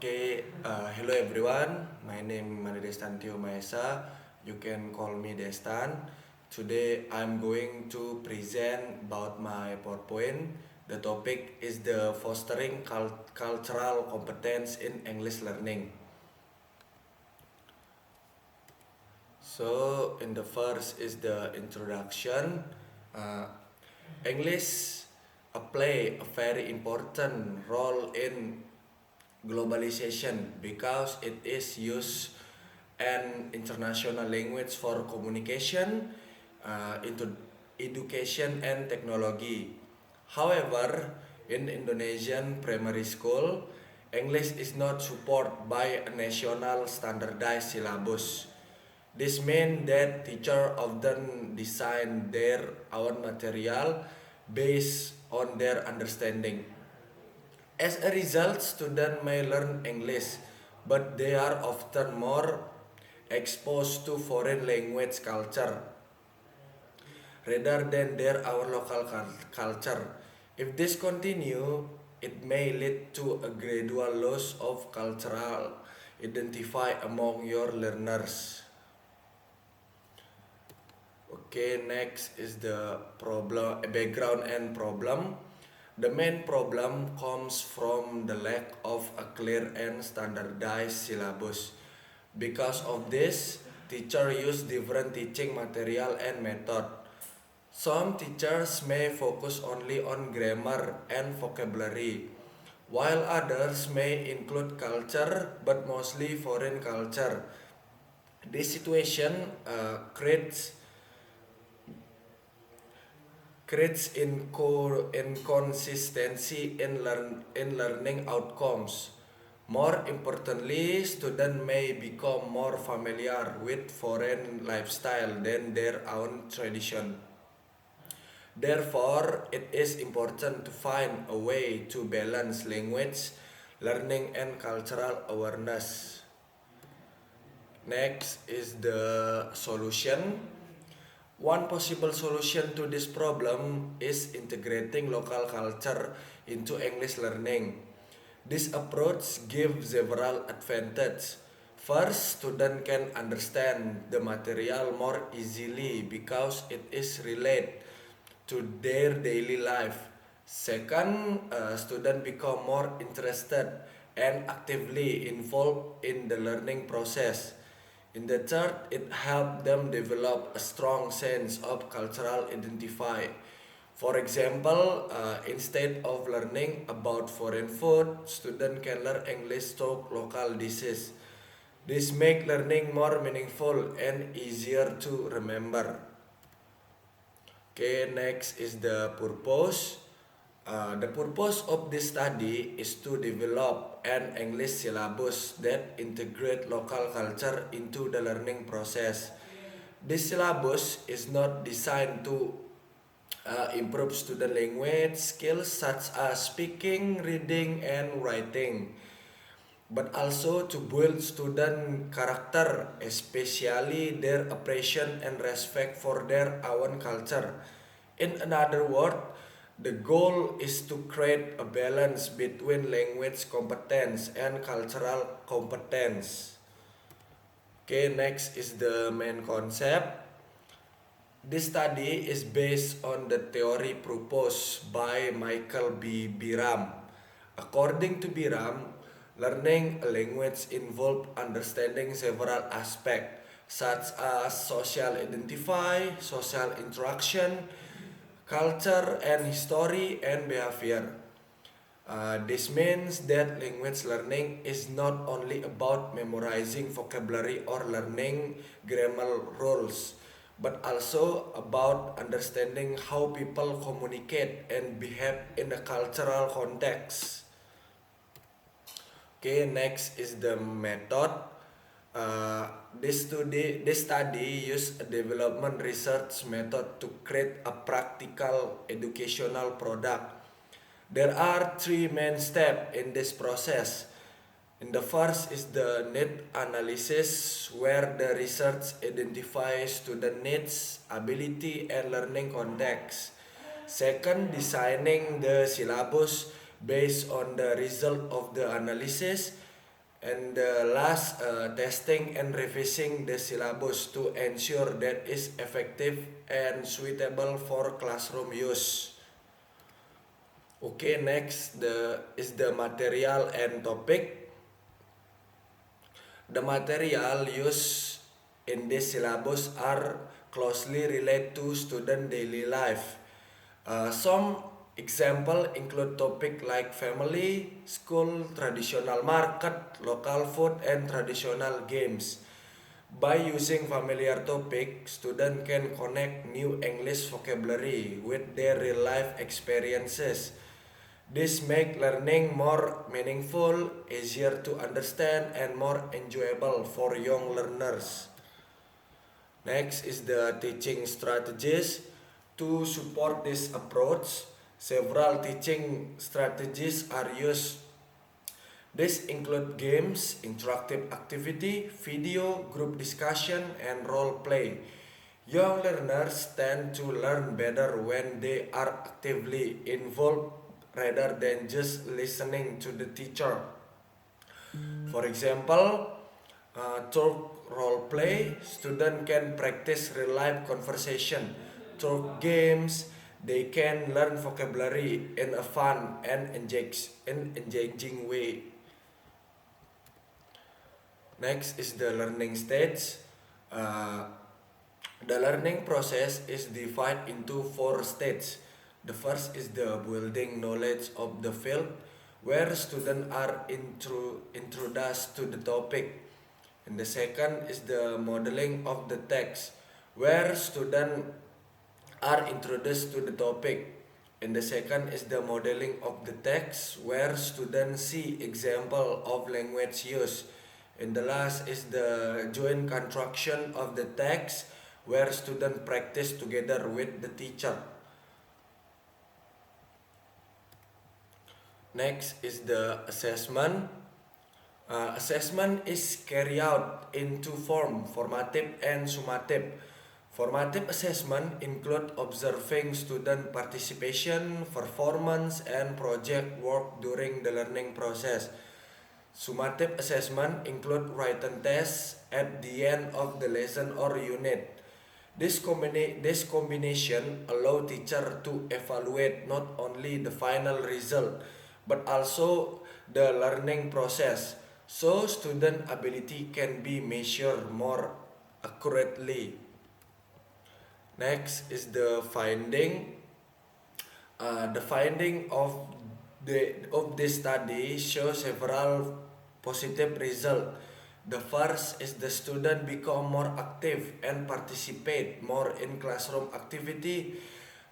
Hello everyone. My name is Destantio Maesa. You can call me Destan. Today I'm going to present about my PowerPoint. The topic is the fostering cultural competence in English learning. So in the first is the introduction. Uh, English play a very important role in globalization because it is used an international language for communication, into education and technology. However, in Indonesian primary school, English is not supported by a national standardized syllabus. This means that teachers often design their own material based on their understanding. As a result, students may learn English, but they are often more exposed to foreign language culture rather than their our local culture. If this continue, it may lead to a gradual loss of cultural identify among your learners. Okay, next is the problem, background and problem. The main problem comes from the lack of a clear and standardized syllabus. Because of this, teachers use different teaching material and method. Some teachers may focus only on grammar and vocabulary, while others may include culture but mostly foreign culture. This situation creates inconsistency in learning outcomes. More importantly, students may become more familiar with foreign lifestyle than their own tradition. Therefore, it is important to find a way to balance language learning and cultural awareness. Next is the solution. One possible solution to this problem is integrating local culture into English learning. This approach gives several advantages. First, students can understand the material more easily because it is related to their daily life. Second, students become more interested and actively involved in the learning process. In the third, it helps them develop a strong sense of cultural identity. For example, instead of learning about foreign food, students can learn English through local dishes. This makes learning more meaningful and easier to remember. Okay, next is the purpose. The purpose of this study is to develop an English syllabus that integrate local culture into the learning process. This syllabus is not designed to improve student language skills such as speaking, reading, and writing, but also to build student character, especially their appreciation and respect for their own culture. In another word, the goal is to create a balance between language competence and cultural competence. Okay, next is the main concept. This study is based on the theory proposed by Michael B. Biram. According to Biram, learning a language involves understanding several aspects such as social identify, social interaction, culture and history and behavior. This means that language learning is not only about memorizing vocabulary or learning grammar rules, but also about understanding how people communicate and behave in a cultural context. Okay, next is the method. This study used a development research method to create a practical educational product. There are three main steps in this process. In the first is the need analysis, where the research identifies student needs, ability, and learning context. Second, designing the syllabus based on the result of the analysis. And the last, testing and revising the syllabus to ensure that is effective and suitable for classroom use. Okay, next is the material and topic. The material used in this syllabus are closely related to student daily life. Some example include topic like family, school, traditional market, local food, and traditional games. By using familiar topic, student can connect new English vocabulary with their real life experiences. This make learning more meaningful, easier to understand, and more enjoyable for young learners. Next is the teaching strategies. To support this approach, several teaching strategies are used. These include games, interactive activity, video, group discussion, and role play. Young learners tend to learn better when they are actively involved rather than just listening to the teacher. For example, through role play, student can practice real life conversation. Through games, they can learn vocabulary in a fun and engaging way. Next is the learning stage. Uh, the learning process is divided into four stages. The first is the building knowledge of the field, where students are introduced to the topic. And the second is the modeling of the text, where students are introduced to the topic. And the second is the modeling of the text, where students see example of language use. And the last is the joint construction of the text, where students practice together with the teacher. Next is the assessment. Assessment is carried out in two forms, formative and summative. Formative assessment include observing student participation, performance, and project work during the learning process. Summative assessment include written tests at the end of the lesson or unit. This combination allow teacher to evaluate not only the final result but also the learning process, so student ability can be measured more accurately. Next is the finding. The finding of this study shows several positive results. The first is the student become more active and participate more in classroom activity.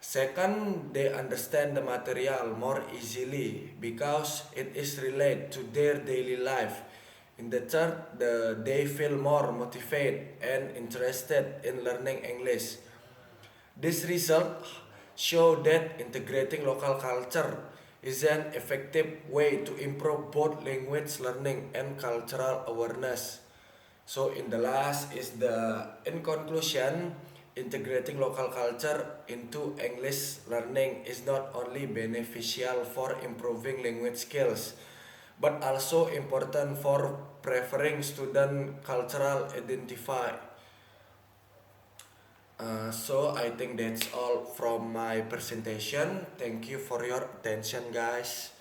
Second, they understand the material more easily because it is related to their daily life. In the third, they feel more motivated and interested in learning English. This result show that integrating local culture is an effective way to improve both language learning and cultural awareness. So in the last is the in conclusion, integrating local culture into English learning is not only beneficial for improving language skills, but also important for preferring student cultural identify. So I think that's all from my presentation. Thank you for your attention, guys.